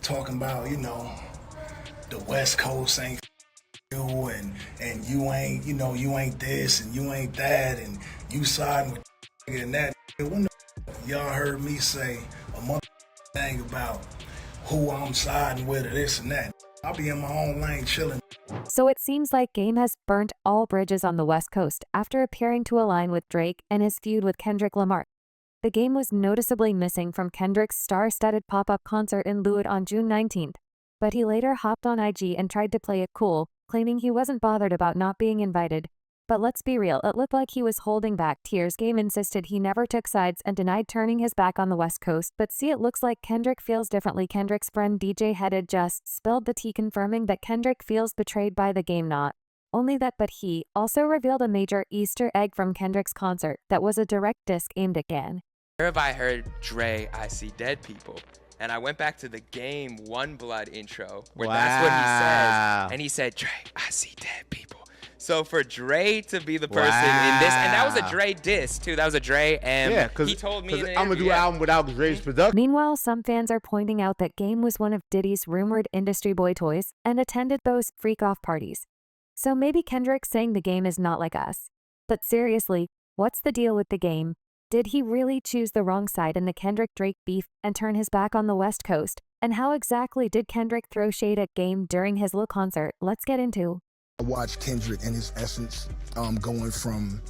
talking about, the West Coast ain't you and you ain't, you ain't this and you ain't that and you siding with and that. When the y'all heard me say a month thing about who I'm siding with or this and that, I'll be in my own lane chilling. So it seems like Game has burnt all bridges on the West Coast after appearing to align with Drake and his feud with Kendrick Lamar. The Game was noticeably missing from Kendrick's star-studded pop-up concert in Feud on June 19th, but he later hopped on IG and tried to play it cool, claiming he wasn't bothered about not being invited. But let's be real, it looked like he was holding back tears. Game insisted he never took sides and denied turning his back on the West Coast, but see, it looks like Kendrick feels differently. Kendrick's friend DJ Headed just spilled the tea, confirming that Kendrick feels betrayed by the Game. Not only that, but he also revealed a major Easter egg from Kendrick's concert that was a direct diss aimed at Gan. Where have I heard Dre, I see dead people? And I went back to the Game One Blood intro where that's what he says. And he said, Dre, I see dead people. So for Dre to be the person in this, and that was a Dre diss too. That was a Dre, and he told me I'm gonna do an album without Dre's production. Meanwhile, some fans are pointing out that Game was one of Diddy's rumored industry boy toys and attended those freak-off parties. So maybe Kendrick saying the Game is not like us. But seriously, what's the deal with the Game? Did he really choose the wrong side in the Kendrick-Drake beef and turn his back on the West Coast? And how exactly did Kendrick throw shade at Game during his little concert? Let's get into. I watched Kendrick in his essence, going from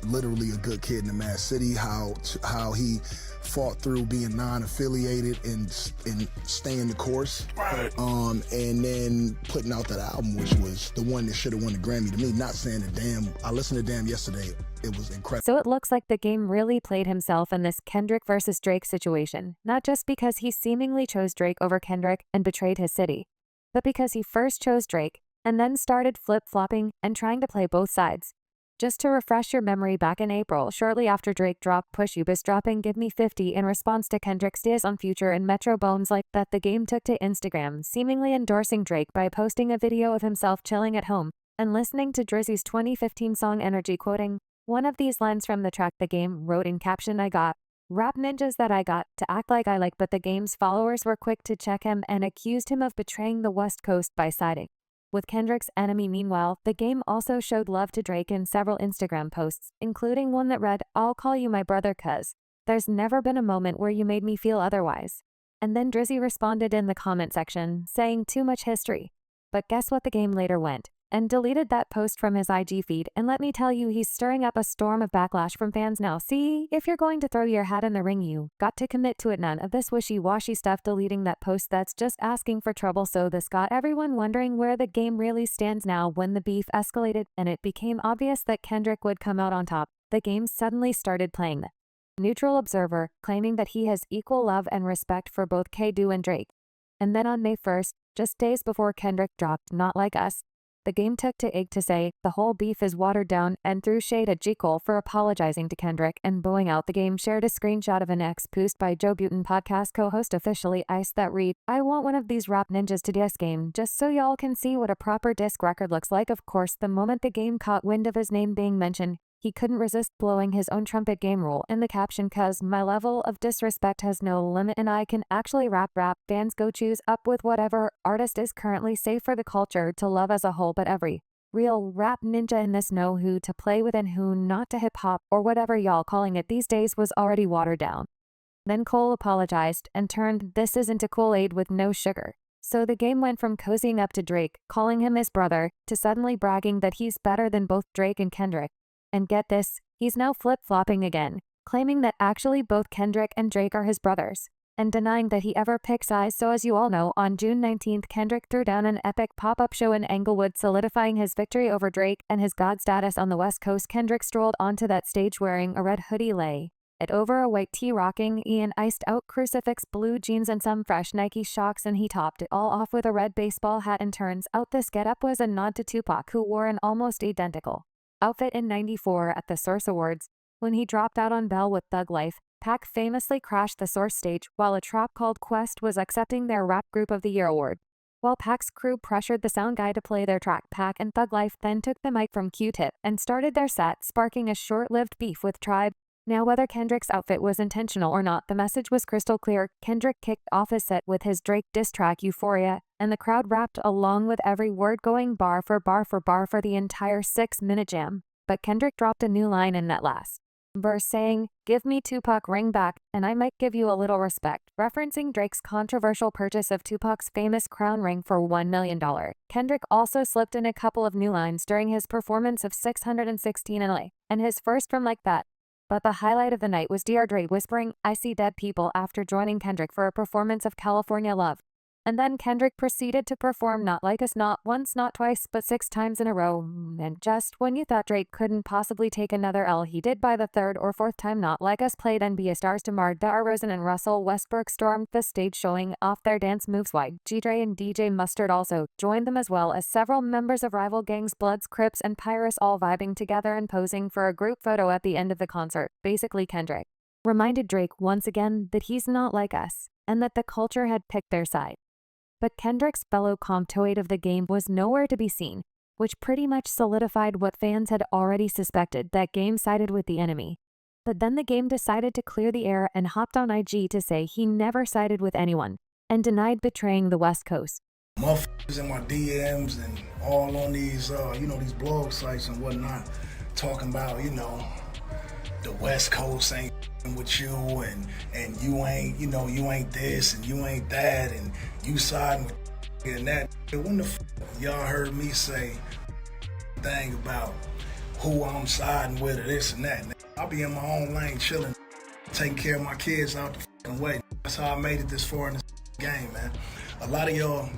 literally a good kid in the Mad City, how he fought through being non-affiliated and staying the course, and then putting out that album, which was the one that should have won the Grammy to me. Not saying the Damn, I listened to Damn yesterday. It was incredible. So it looks like the Game really played himself in this Kendrick versus Drake situation, not just because he seemingly chose Drake over Kendrick and betrayed his city, but because he first chose Drake and then started flip-flopping and trying to play both sides. Just to refresh your memory, back in April, shortly after Drake dropped Push You Bis dropping Give Me 50 in response to Kendrick's diss on Future and Metro Bones like that, the Game took to Instagram, seemingly endorsing Drake by posting a video of himself chilling at home and listening to Drizzy's 2015 song Energy, quoting one of these lines from the track. The Game wrote in caption, I got rap ninjas that I got to act like I like, but the Game's followers were quick to check him and accused him of betraying the West Coast by siding with Kendrick's enemy. Meanwhile, the Game also showed love to Drake in several Instagram posts, including one that read, I'll call you my brother cuz there's never been a moment where you made me feel otherwise. And then Drizzy responded in the comment section, saying too much history. But guess what, the Game later went and deleted that post from his IG feed, and let me tell you, he's stirring up a storm of backlash from fans now. See, if you're going to throw your hat in the ring, you got to commit to it. None of this wishy-washy stuff. Deleting that post, that's just asking for trouble. So this got everyone wondering where the Game really stands now. When the beef escalated and it became obvious that Kendrick would come out on top, the Game suddenly started playing the neutral observer, claiming that he has equal love and respect for both K-Do and Drake. And then on May 1st, just days before Kendrick dropped Not Like Us, the Game took to Ig to say the whole beef is watered down and threw shade at J. Cole for apologizing to Kendrick and bowing out. The Game shared a screenshot of an ex post by Joe Button, podcast co-host officially iced, that read, I want one of these rap ninjas to diss Game just so y'all can see what a proper disc record looks like. Of course, the moment the Game caught wind of his name being mentioned, he couldn't resist blowing his own trumpet. Game rule in the caption, cuz my level of disrespect has no limit and I can actually rap. Fans go choose up with whatever artist is currently safe for the culture to love as a whole, but every real rap ninja in this know who to play with and who not to. Hip hop, or whatever y'all calling it these days, was already watered down. Then Cole apologized and turned this is into Kool-Aid with no sugar. So the Game went from cozying up to Drake, calling him his brother, to suddenly bragging that he's better than both Drake and Kendrick. And get this, he's now flip-flopping again, claiming that actually both Kendrick and Drake are his brothers, and denying that he ever picked sides. So as you all know, on June 19th, Kendrick threw down an epic pop-up show in Englewood, solidifying his victory over Drake and his god status on the West Coast. Kendrick strolled onto that stage wearing a red hoodie, lay it over a white tee, rocking an iced-out crucifix, blue jeans, and some fresh Nike Shox, and he topped it all off with a red baseball hat. And turns out this getup was a nod to Tupac, who wore an almost identical outfit in '94 at the Source Awards when he dropped out on Bell with Thug Life. Pac famously crashed the Source stage while a Tribe Called Quest was accepting their Rap Group of the Year award. While Pac's crew pressured the sound guy to play their track, Pac and Thug Life then took the mic from Q-Tip and started their set, sparking a short-lived beef with Tribe. Now, whether Kendrick's outfit was intentional or not, the message was crystal clear. Kendrick kicked off his set with his Drake diss track Euphoria, and the crowd rapped along with every word, going bar for bar for bar for the entire 6-minute jam. But Kendrick dropped a new line in that last verse saying, "Give me Tupac ring back, and I might give you a little respect," referencing Drake's controversial purchase of Tupac's famous crown ring for $1 million. Kendrick also slipped in a couple of new lines during his performance of 616 in LA, and his first from Like That. But the highlight of the night was Dr. Dre whispering, "I see dead people," after joining Kendrick for a performance of California Love. And then Kendrick proceeded to perform Not Like Us not once, not twice, but 6 times in a row. And just when you thought Drake couldn't possibly take another L, he did. By the 3rd or 4th time Not Like Us played, NBA stars DeMar DeRozan and Russell Westbrook stormed the stage showing off their dance moves. G-Dre and DJ Mustard also joined them, as well as several members of rival gangs Bloods, Crips, and Pirates, all vibing together and posing for a group photo at the end of the concert. Basically, Kendrick reminded Drake once again that he's not like us, and that the culture had picked their side. But Kendrick's fellow comptoid of the game was nowhere to be seen, which pretty much solidified what fans had already suspected, that Game sided with the enemy. But then the Game decided to clear the air and hopped on IG to say he never sided with anyone, and denied betraying the West Coast. Motherfuckers in my DMs and all on these, these blog sites and whatnot, talking about, the West Coast ain't with you, and you ain't, you ain't this and you ain't that, and you siding with and that. When the y'all heard me say thing about who I'm siding with or this and that, I'll be in my own lane chilling, taking care of my kids out the fucking way. That's how I made it this far in this game, man. A lot of y'all,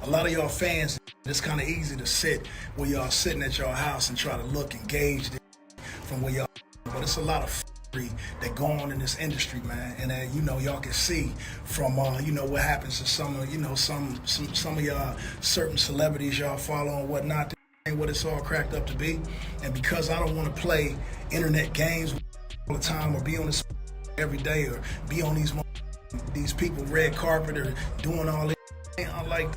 a lot of y'all fans, it's kind of easy to sit where y'all sitting at y'all house and try to look engaged from where y'all, but it's a lot of that go on in this industry, man, and y'all can see from what happens to some of some of y'all certain celebrities y'all follow and whatnot. That ain't what it's all cracked up to be. And because I don't want to play internet games all the time, or be on this every day, or be on these people red carpet or doing all this, I'm like,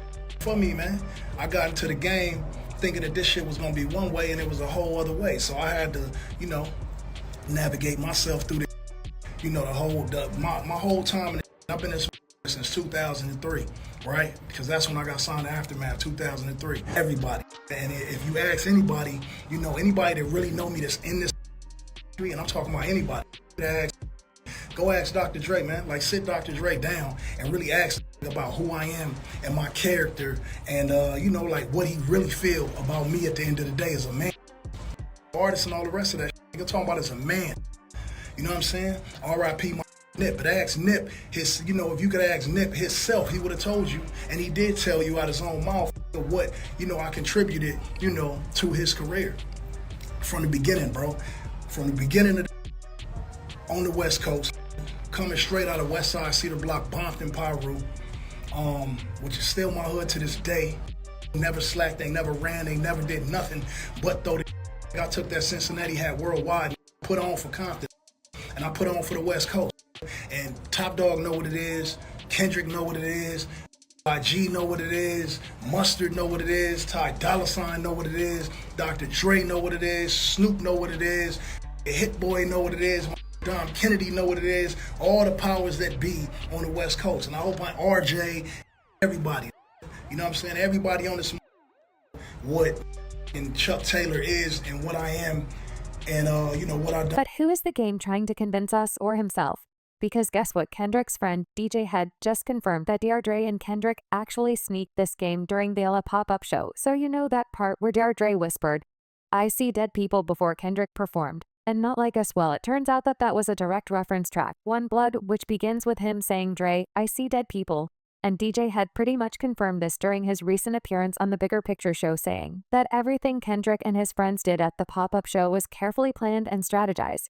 for me, man, I got into the game thinking that this shit was gonna be one way and it was a whole other way. So I had to, navigate myself through the, my whole time. I've been in this since 2003, right? Because that's when I got signed to Aftermath, 2003. Everybody, and if you ask anybody, anybody that really know me that's in this industry, and I'm talking about anybody, go ask Dr. Dre, man. Like, sit Dr. Dre down and really ask about who I am and my character, and like what he really feel about me at the end of the day as a man, artist, and all the rest of that. You're talking about as a man. You know what I'm saying? R.I.P. my Nip. But ask Nip his, if you could ask Nip himself, he would have told you, and he did tell you out his own mouth what, I contributed, to his career from the beginning, bro. From the beginning on the West Coast, coming straight out of West Side, Cedar Block, Bompton, Piru, which is still my hood to this day. Never slacked, they never ran, they never did nothing but throw the I took that Cincinnati hat worldwide, put on for Compton, and I put on for the West Coast. And Top Dog know what it is, Kendrick know what it is, IG know what it is, Mustard know what it is, Ty Dolla $ign know what it is, Dr. Dre know what it is, Snoop know what it is, Hit Boy know what it is, Dom Kennedy know what it is, all the powers that be on the West Coast. And I hope RJ, everybody, you know what I'm saying, everybody on this, what and Chuck Taylor is and what I am, and what I do. But who is the Game trying to convince us, or himself? Because guess what? Kendrick's friend DJ Head just confirmed that Dr. Dre and Kendrick actually sneaked this game during the LA pop-up show. So that part where Dr. Dre whispered, "I see dead people," before Kendrick performed, and Not Like Us. Well, it turns out that was a direct reference track, One Blood, which begins with him saying, "Dre, I see dead people." And DJ had pretty much confirmed this during his recent appearance on the Bigger Picture show, saying that everything Kendrick and his friends did at the pop-up show was carefully planned and strategized.